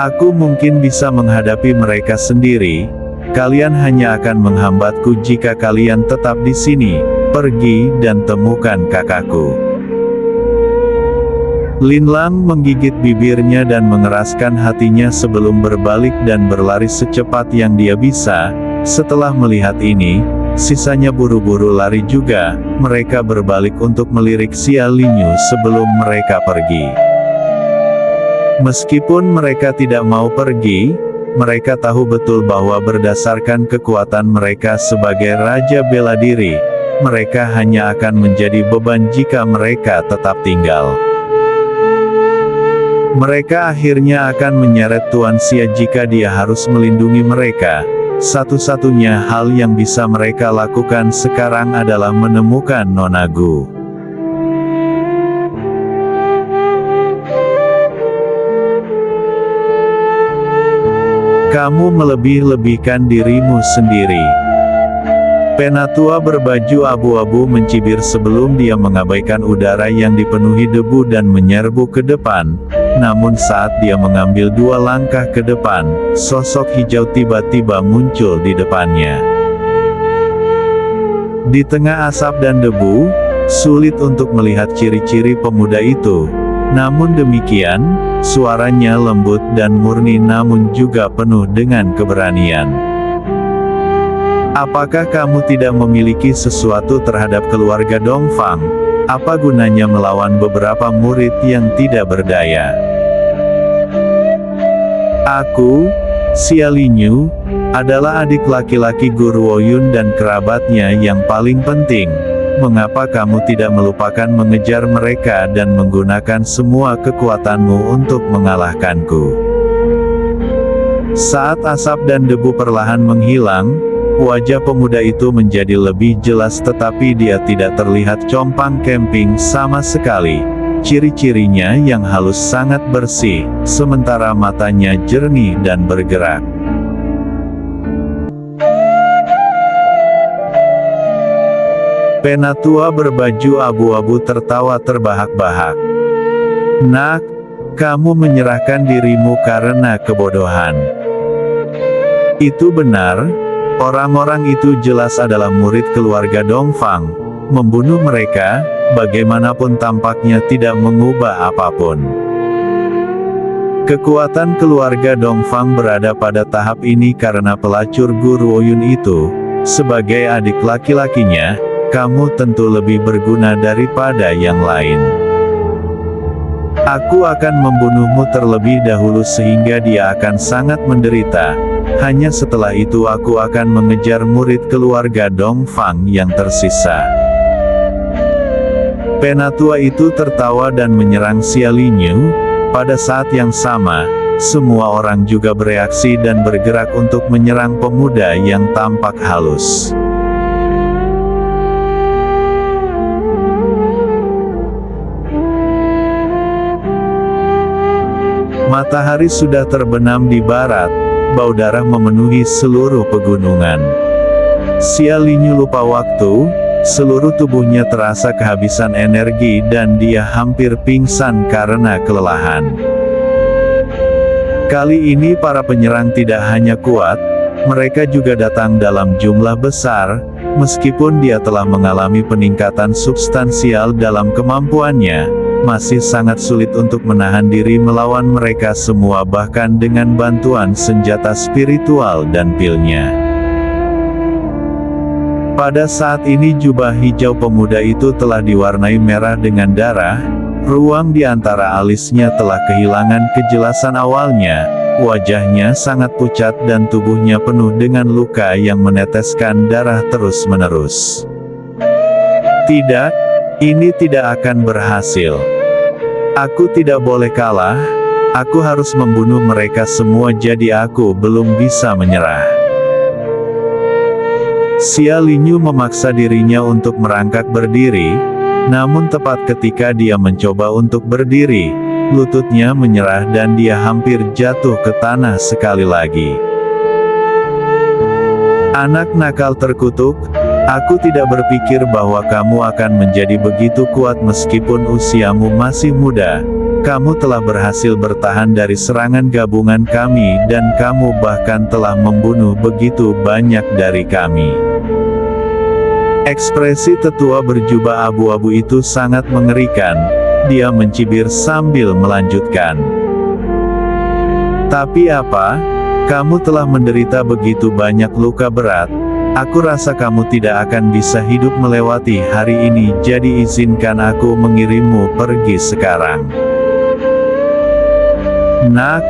Aku mungkin bisa menghadapi mereka sendiri, kalian hanya akan menghambatku jika kalian tetap di sini. Pergi dan temukan kakakku." Linlang menggigit bibirnya dan mengeraskan hatinya sebelum berbalik dan berlari secepat yang dia bisa. Setelah melihat ini, sisanya buru-buru lari juga. Mereka berbalik untuk melirik Xia Linyu sebelum mereka pergi. Meskipun mereka tidak mau pergi, mereka tahu betul bahwa berdasarkan kekuatan mereka sebagai Raja Bela Diri, mereka hanya akan menjadi beban jika mereka tetap tinggal. Mereka akhirnya akan menyeret Tuan Xia jika dia harus melindungi mereka. Satu-satunya hal yang bisa mereka lakukan sekarang adalah menemukan Nona Gu. "Kamu melebih-lebihkan dirimu sendiri." Penatua berbaju abu-abu mencibir sebelum dia mengabaikan udara yang dipenuhi debu dan menyerbu ke depan. Namun saat dia mengambil 2 langkah ke depan, sosok hijau tiba-tiba muncul di depannya. Di tengah asap dan debu, sulit untuk melihat ciri-ciri pemuda itu. Namun demikian, suaranya lembut dan murni namun juga penuh dengan keberanian. "Apakah kamu tidak memiliki sesuatu terhadap keluarga Dongfang? Apa gunanya melawan beberapa murid yang tidak berdaya? Aku, Xia Linyu, adalah adik laki-laki Guru Woyun dan kerabatnya yang paling penting. Mengapa kamu tidak melupakan mengejar mereka dan menggunakan semua kekuatanmu untuk mengalahkanku?" Saat asap dan debu perlahan menghilang, wajah pemuda itu menjadi lebih jelas tetapi dia tidak terlihat compang camping sama sekali. Ciri-cirinya yang halus sangat bersih, sementara matanya jernih dan bergerak. Penatua berbaju abu-abu tertawa terbahak-bahak. "Nak, kamu menyerahkan dirimu karena kebodohan." "Itu benar. Orang-orang itu jelas adalah murid keluarga Dongfang. Membunuh mereka, bagaimanapun tampaknya tidak mengubah apapun. Kekuatan keluarga Dongfang berada pada tahap ini karena pelacur Guru Woyun itu. Sebagai adik laki-lakinya, kamu tentu lebih berguna daripada yang lain. Aku akan membunuhmu terlebih dahulu sehingga dia akan sangat menderita. Hanya setelah itu aku akan mengejar murid keluarga Dongfang yang tersisa." Penatua itu tertawa dan menyerang Xia Linyu. Pada saat yang sama, semua orang juga bereaksi dan bergerak untuk menyerang pemuda yang tampak halus. Matahari sudah terbenam di barat, bau darah memenuhi seluruh pegunungan. Xia Linyu lupa waktu, seluruh tubuhnya terasa kehabisan energi dan dia hampir pingsan karena kelelahan. Kali ini para penyerang tidak hanya kuat, mereka juga datang dalam jumlah besar. Meskipun dia telah mengalami peningkatan substansial dalam kemampuannya, masih sangat sulit untuk menahan diri melawan mereka semua bahkan dengan bantuan senjata spiritual dan pilnya. Pada saat ini jubah hijau pemuda itu telah diwarnai merah dengan darah, ruang di antara alisnya telah kehilangan kejelasan awalnya, wajahnya sangat pucat dan tubuhnya penuh dengan luka yang meneteskan darah terus-menerus. Tidak, ini tidak akan berhasil. Aku tidak boleh kalah, aku harus membunuh mereka semua, jadi aku belum bisa menyerah. Xia Linyu memaksa dirinya untuk merangkak berdiri, namun tepat ketika dia mencoba untuk berdiri, lututnya menyerah dan dia hampir jatuh ke tanah sekali lagi. Anak nakal terkutuk, aku tidak berpikir bahwa kamu akan menjadi begitu kuat meskipun usiamu masih muda. Kamu telah berhasil bertahan dari serangan gabungan kami dan kamu bahkan telah membunuh begitu banyak dari kami. Ekspresi tetua berjubah abu-abu itu sangat mengerikan, dia mencibir sambil melanjutkan. Tapi apa? Kamu telah menderita begitu banyak luka berat, aku rasa kamu tidak akan bisa hidup melewati hari ini, jadi izinkan aku mengirimmu pergi sekarang. Nak,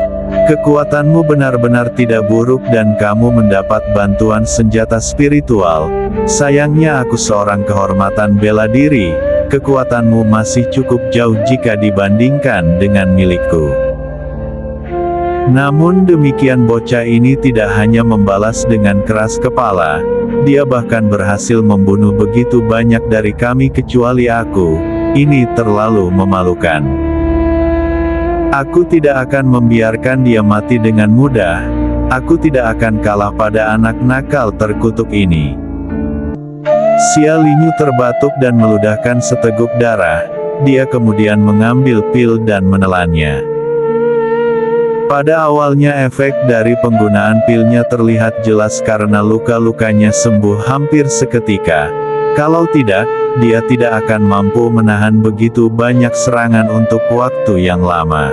kekuatanmu benar-benar tidak buruk dan kamu mendapat bantuan senjata spiritual. Sayangnya aku seorang kehormatan bela diri, kekuatanmu masih cukup jauh jika dibandingkan dengan milikku. Namun demikian bocah ini tidak hanya membalas dengan keras kepala, dia bahkan berhasil membunuh begitu banyak dari kami kecuali aku. Ini terlalu memalukan. Aku tidak akan membiarkan dia mati dengan mudah. Aku tidak akan kalah pada anak nakal terkutuk ini. Xia Linyu terbatuk dan meludahkan seteguk darah. Dia kemudian mengambil pil dan menelannya. Pada awalnya efek dari penggunaan pilnya terlihat jelas karena luka-lukanya sembuh hampir seketika. Kalau tidak, dia tidak akan mampu menahan begitu banyak serangan untuk waktu yang lama.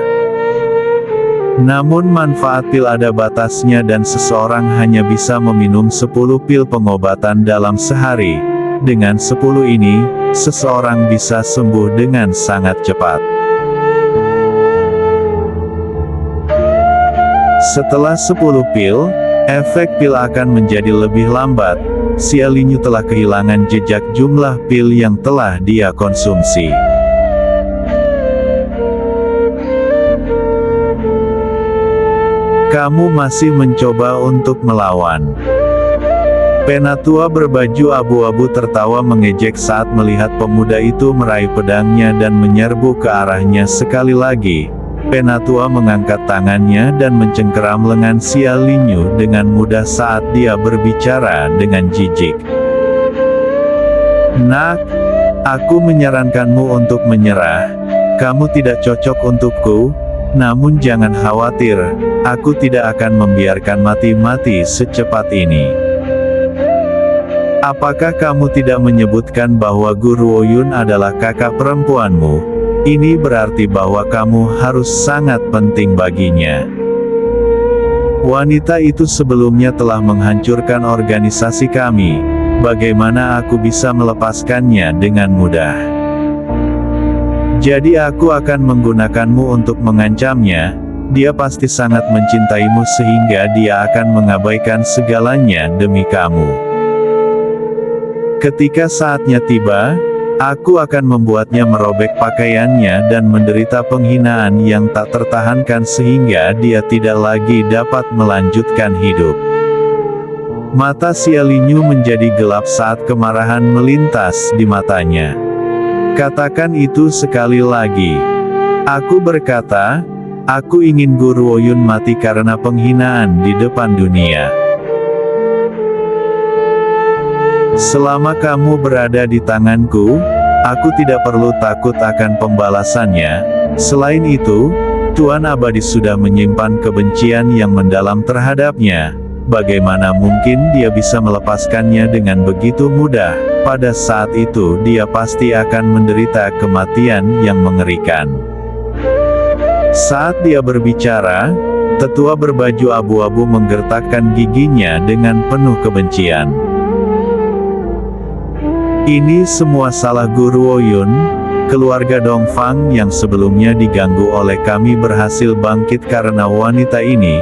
Namun manfaat pil ada batasnya dan seseorang hanya bisa meminum 10 pil pengobatan dalam sehari. Dengan 10 ini, seseorang bisa sembuh dengan sangat cepat. Setelah 10 pil, efek pil akan menjadi lebih lambat. Xia Linyu telah kehilangan jejak jumlah pil yang telah dia konsumsi. Kamu masih mencoba untuk melawan. Penatua berbaju abu-abu tertawa mengejek saat melihat pemuda itu meraih pedangnya dan menyerbu ke arahnya sekali lagi. Penatua mengangkat tangannya dan mencengkeram lengan Xia Linyu dengan mudah saat dia berbicara dengan jijik. Nak, aku menyarankanmu untuk menyerah. Kamu tidak cocok untukku. Namun jangan khawatir, aku tidak akan membiarkan mati secepat ini. Apakah kamu tidak menyebutkan bahwa Guru Ouyun adalah kakak perempuanmu? Ini berarti bahwa kamu harus sangat penting baginya. Wanita itu sebelumnya telah menghancurkan organisasi kami. Bagaimana aku bisa melepaskannya dengan mudah? Jadi aku akan menggunakanmu untuk mengancamnya. Dia pasti sangat mencintaimu sehingga dia akan mengabaikan segalanya demi kamu. Ketika saatnya tiba, aku akan membuatnya merobek pakaiannya dan menderita penghinaan yang tak tertahankan sehingga dia tidak lagi dapat melanjutkan hidup. Mata Xia Linyu menjadi gelap saat kemarahan melintas di matanya. Katakan itu sekali lagi. Aku berkata, aku ingin Guru Ouyun mati karena penghinaan di depan dunia. Selama kamu berada di tanganku, aku tidak perlu takut akan pembalasannya. Selain itu, Tuan Abadi sudah menyimpan kebencian yang mendalam terhadapnya. Bagaimana mungkin dia bisa melepaskannya dengan begitu mudah? Pada saat itu dia pasti akan menderita kematian yang mengerikan. Saat dia berbicara, tetua berbaju abu-abu menggertakkan giginya dengan penuh kebencian. Ini semua salah Guru Ouyun. keluarga Dongfang yang sebelumnya diganggu oleh kami berhasil bangkit karena wanita ini.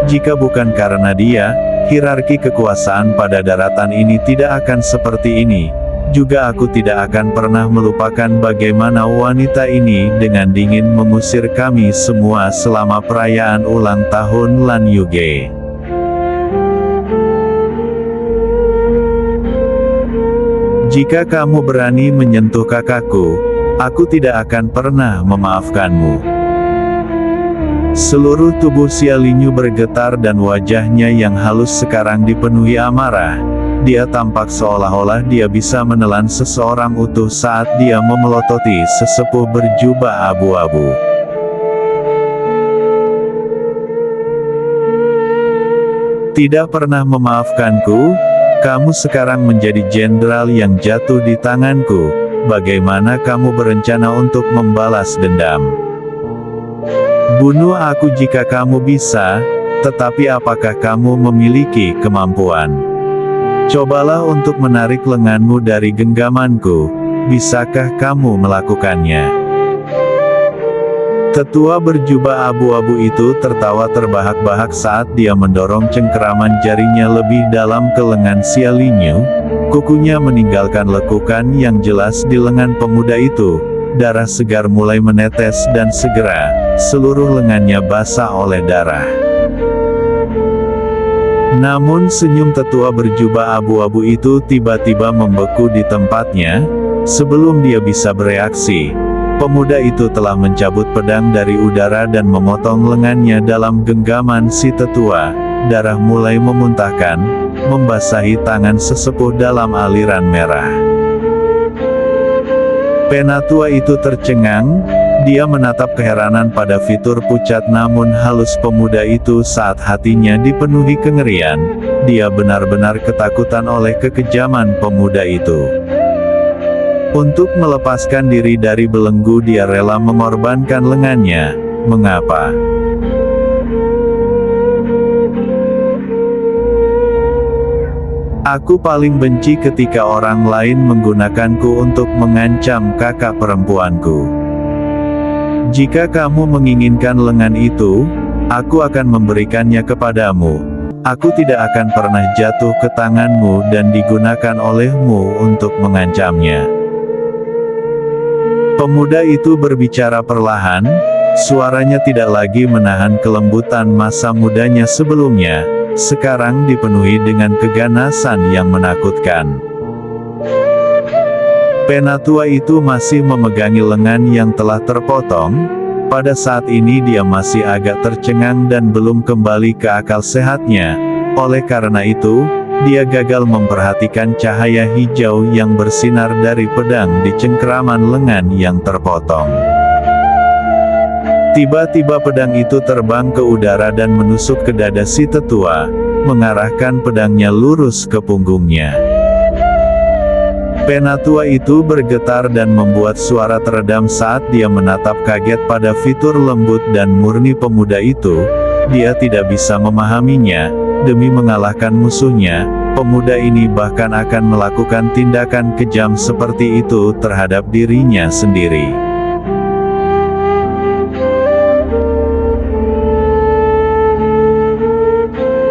Jika bukan karena dia, hierarki kekuasaan pada daratan ini tidak akan seperti ini. Juga aku tidak akan pernah melupakan bagaimana wanita ini dengan dingin mengusir kami semua selama perayaan ulang tahun Lan Yuge. Jika kamu berani menyentuh kakakku, aku tidak akan pernah memaafkanmu. Seluruh tubuh Xia Linyu bergetar dan wajahnya yang halus sekarang dipenuhi amarah. Dia tampak seolah-olah dia bisa menelan seseorang utuh saat dia memelototi sesepuh berjubah abu-abu. Tidak pernah memaafkanku? Kamu sekarang menjadi jenderal yang jatuh di tanganku. Bagaimana kamu berencana untuk membalas dendam? Bunuh aku jika kamu bisa, tetapi apakah kamu memiliki kemampuan? Cobalah untuk menarik lenganmu dari genggamanku. Bisakah kamu melakukannya? Tetua berjubah abu-abu itu tertawa terbahak-bahak saat dia mendorong cengkeraman jarinya lebih dalam ke lengan Xia Linyu. Kukunya meninggalkan lekukan yang jelas di lengan pemuda itu. Darah segar mulai menetes dan segera, seluruh lengannya basah oleh darah. Namun senyum tetua berjubah abu-abu itu tiba-tiba membeku di tempatnya. Sebelum dia bisa bereaksi, pemuda itu telah mencabut pedang dari udara dan memotong lengannya dalam genggaman si tetua. Darah mulai memuntahkan, membasahi tangan sesepuh dalam aliran merah. Penatua itu tercengang, dia menatap keheranan pada fitur pucat namun halus pemuda itu saat hatinya dipenuhi kengerian. Dia benar-benar ketakutan oleh kekejaman pemuda itu. Untuk melepaskan diri dari belenggu dia rela mengorbankan lengannya. Mengapa? Aku paling benci ketika orang lain menggunakanku untuk mengancam kakak perempuanku. Jika kamu menginginkan lengan itu, aku akan memberikannya kepadamu. Aku tidak akan pernah jatuh ke tanganmu dan digunakan olehmu untuk mengancamnya. Pemuda itu berbicara perlahan, suaranya tidak lagi menahan kelembutan masa mudanya sebelumnya, sekarang dipenuhi dengan keganasan yang menakutkan. Penatua itu masih memegangi lengan yang telah terpotong. Pada saat ini dia masih agak tercengang dan belum kembali ke akal sehatnya. Oleh karena itu, dia gagal memperhatikan cahaya hijau yang bersinar dari pedang di cengkeraman lengan yang terpotong. Tiba-tiba pedang itu terbang ke udara dan menusuk ke dada si tetua, mengarahkan pedangnya lurus ke punggungnya. Penatua itu bergetar dan membuat suara teredam saat dia menatap kaget pada fitur lembut dan murni pemuda itu. Dia tidak bisa memahaminya. Demi mengalahkan musuhnya, pemuda ini bahkan akan melakukan tindakan kejam seperti itu terhadap dirinya sendiri.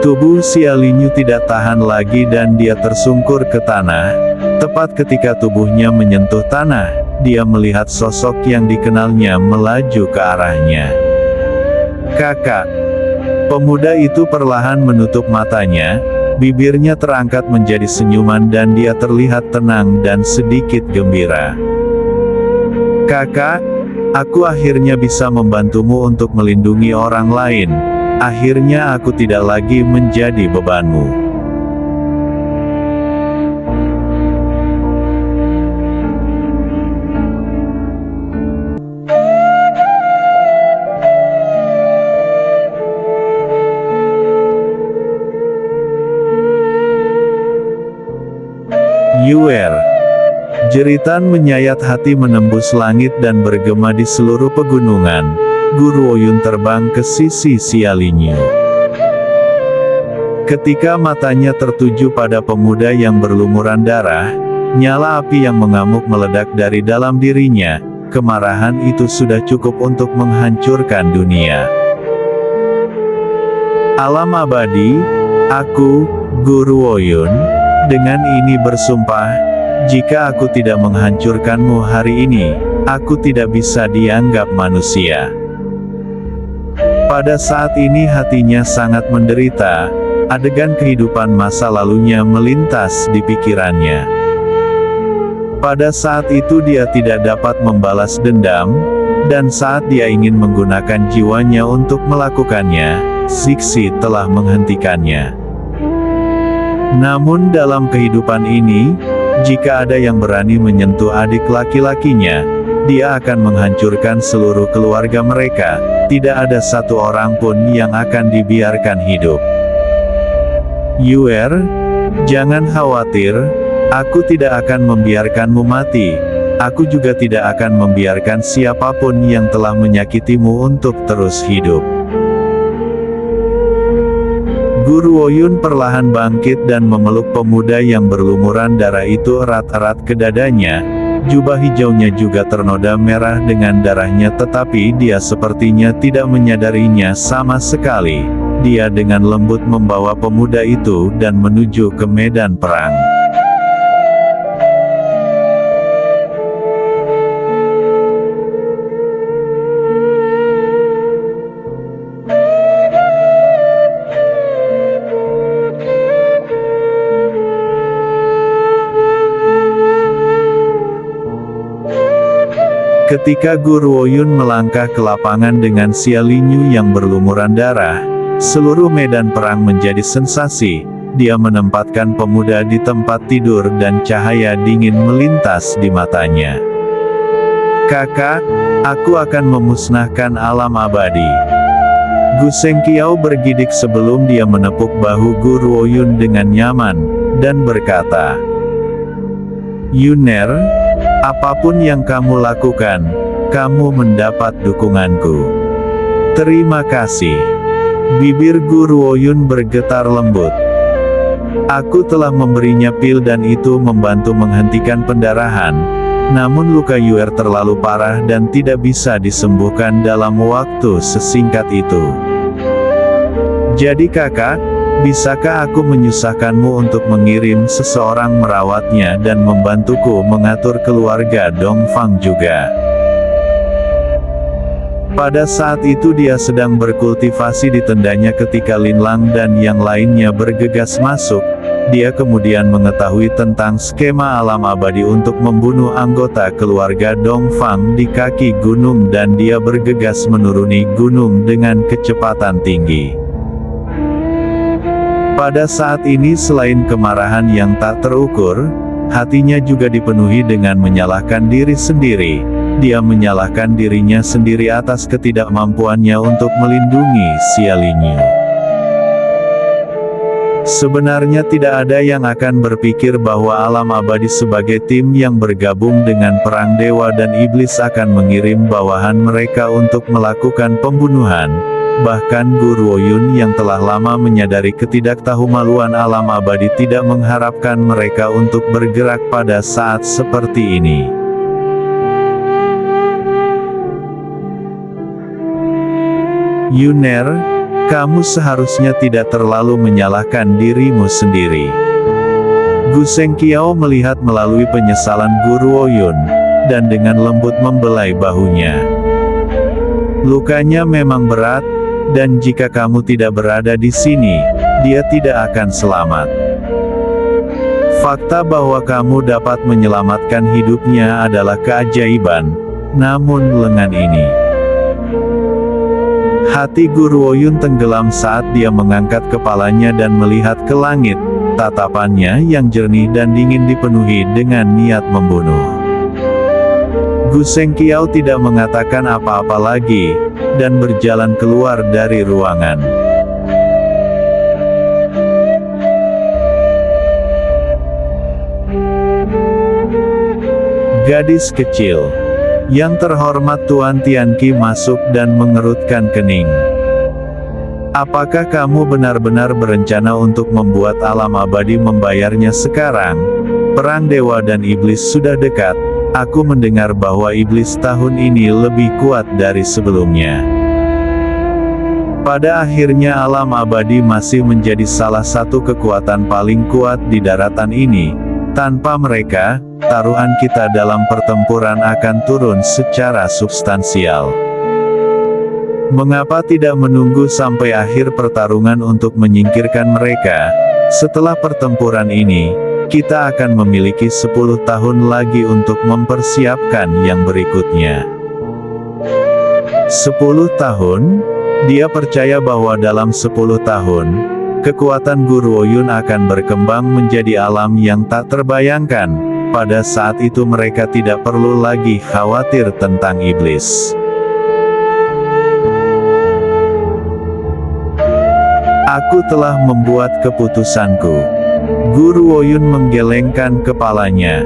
Tubuh Xia Linyu tidak tahan lagi dan dia tersungkur ke tanah. Tepat ketika tubuhnya menyentuh tanah, dia melihat sosok yang dikenalnya melaju ke arahnya. Kakak. Pemuda itu perlahan menutup matanya, bibirnya terangkat menjadi senyuman dan dia terlihat tenang dan sedikit gembira. Kakak, aku akhirnya bisa membantumu untuk melindungi orang lain. Akhirnya aku tidak lagi menjadi bebanmu. Yuer. Jeritan menyayat hati menembus langit dan bergema di seluruh pegunungan. Guru Oyun terbang ke sisi Xia Linyu. Ketika matanya tertuju pada pemuda yang berlumuran darah, nyala api yang mengamuk meledak dari dalam dirinya. kemarahan itu sudah cukup untuk menghancurkan dunia. Alam abadi, aku, Guru Woyun, dengan ini bersumpah, jika aku tidak menghancurkanmu hari ini, aku tidak bisa dianggap manusia. Pada saat ini hatinya sangat menderita, adegan kehidupan masa lalunya melintas di pikirannya. Pada saat itu dia tidak dapat membalas dendam, dan saat dia ingin menggunakan jiwanya untuk melakukannya, Sixi telah menghentikannya. Namun dalam kehidupan ini, jika ada yang berani menyentuh adik laki-lakinya, dia akan menghancurkan seluruh keluarga mereka, tidak ada satu orang pun yang akan dibiarkan hidup. Yuer, jangan khawatir, aku tidak akan membiarkanmu mati, aku juga tidak akan membiarkan siapapun yang telah menyakitimu untuk terus hidup. Guru Woyun perlahan bangkit dan memeluk pemuda yang berlumuran darah itu erat-erat ke dadanya. Jubah hijaunya juga ternoda merah dengan darahnya, tetapi dia sepertinya tidak menyadarinya sama sekali. Dia dengan lembut membawa pemuda itu dan menuju ke medan perang. Ketika Guru Woyun melangkah ke lapangan dengan Xia Linyu yang berlumuran darah, seluruh medan perang menjadi sensasi. Dia menempatkan pemuda di tempat tidur dan cahaya dingin melintas di matanya. "Kakak, aku akan memusnahkan alam abadi." Gu Sengqiao bergidik sebelum dia menepuk bahu Guru Woyun dengan nyaman, dan berkata, "Yuner, apapun yang kamu lakukan, kamu mendapat dukunganku." "Terima kasih." Bibir Guru Woyun bergetar lembut. "Aku telah memberinya pil dan itu membantu menghentikan pendarahan, namun luka Yuer terlalu parah dan tidak bisa disembuhkan dalam waktu sesingkat itu. Jadi kakak, bisakah aku menyusahkanmu untuk mengirim seseorang merawatnya dan membantuku mengatur keluarga Dongfang juga?" Pada saat itu dia sedang berkultivasi di tendanya ketika Lin Lang dan yang lainnya bergegas masuk. Dia kemudian mengetahui tentang skema alam abadi untuk membunuh anggota keluarga Dongfang di kaki gunung dan dia bergegas menuruni gunung dengan kecepatan tinggi. Pada saat ini selain kemarahan yang tak terukur, hatinya juga dipenuhi dengan menyalahkan diri sendiri. Dia menyalahkan dirinya sendiri atas ketidakmampuannya untuk melindungi Xia Linyu. Sebenarnya tidak ada yang akan berpikir bahwa alam abadi sebagai tim yang bergabung dengan perang dewa dan iblis akan mengirim bawahan mereka untuk melakukan pembunuhan. Bahkan Guru Woyun yang telah lama menyadari ketidaktahumaluan alam abadi tidak mengharapkan mereka untuk bergerak pada saat seperti ini. "Yuner, kamu seharusnya tidak terlalu menyalahkan dirimu sendiri." Gu Sengqiao melihat melalui penyesalan Guru Woyun, dan dengan lembut membelai bahunya. "Lukanya memang berat, dan jika kamu tidak berada di sini, dia tidak akan selamat. Fakta bahwa kamu dapat menyelamatkan hidupnya adalah keajaiban, namun lengan ini..." Hati Guru Woyun tenggelam saat dia mengangkat kepalanya dan melihat ke langit. Tatapannya yang jernih dan dingin dipenuhi dengan niat membunuh. Gu Sengqiao tidak mengatakan apa-apa lagi, dan berjalan keluar dari ruangan. Gadis kecil. "Yang terhormat Tuan Tianqi," masuk dan mengerutkan kening. "Apakah kamu benar-benar berencana untuk membuat alam abadi membayarnya sekarang? Perang dewa dan iblis sudah dekat, Aku mendengar bahwa iblis tahun ini lebih kuat dari sebelumnya. Pada akhirnya alam abadi masih menjadi salah satu kekuatan paling kuat di daratan ini. Tanpa mereka, taruhan kita dalam pertempuran akan turun secara substansial. Mengapa tidak menunggu sampai akhir pertarungan untuk menyingkirkan mereka? Setelah pertempuran ini, kita akan memiliki 10 tahun lagi untuk mempersiapkan yang berikutnya. 10 tahun? Dia percaya bahwa dalam 10 tahun, kekuatan Goryeo akan berkembang menjadi alam yang tak terbayangkan. Pada saat itu mereka tidak perlu lagi khawatir tentang iblis. Aku telah membuat keputusanku. Goryeo menggelengkan kepalanya.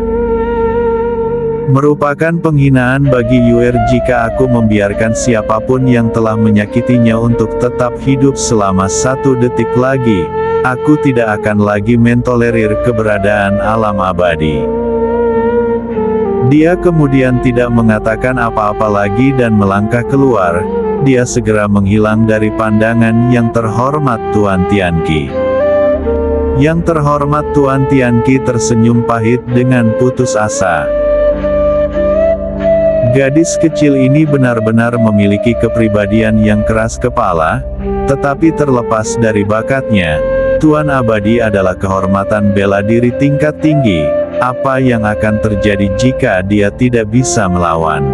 Merupakan penghinaan bagi Yuer jika aku membiarkan siapapun yang telah menyakitinya untuk tetap hidup selama 1 detik lagi. Aku tidak akan lagi mentolerir keberadaan alam abadi. Dia kemudian tidak mengatakan apa-apa lagi dan melangkah keluar. Dia segera menghilang dari pandangan Yang Terhormat Tuan Tianqi. Yang Terhormat Tuan Tianqi tersenyum pahit dengan putus asa. Gadis kecil ini benar-benar memiliki kepribadian yang keras kepala, tetapi terlepas dari bakatnya, Tuan Abadi adalah kehormatan bela diri tingkat tinggi. Apa yang akan terjadi jika dia tidak bisa melawan?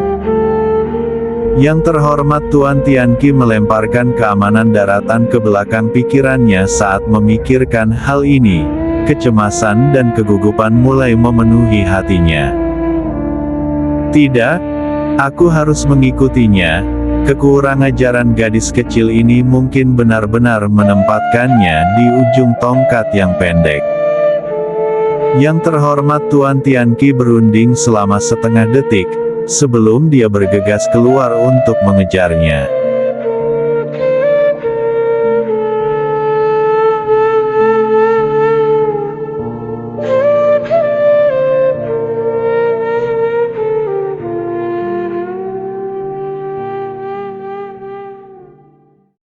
Yang Terhormat Tuan Tianqi melemparkan keamanan daratan ke belakang pikirannya saat memikirkan hal ini. Kecemasan dan kegugupan mulai memenuhi hatinya. Tidak, aku harus mengikutinya. Kekurangan ajaran gadis kecil ini mungkin benar-benar menempatkannya di ujung tongkat yang pendek. Yang Terhormat Tuan Tianqi berunding selama setengah detik, sebelum dia bergegas keluar untuk mengejarnya.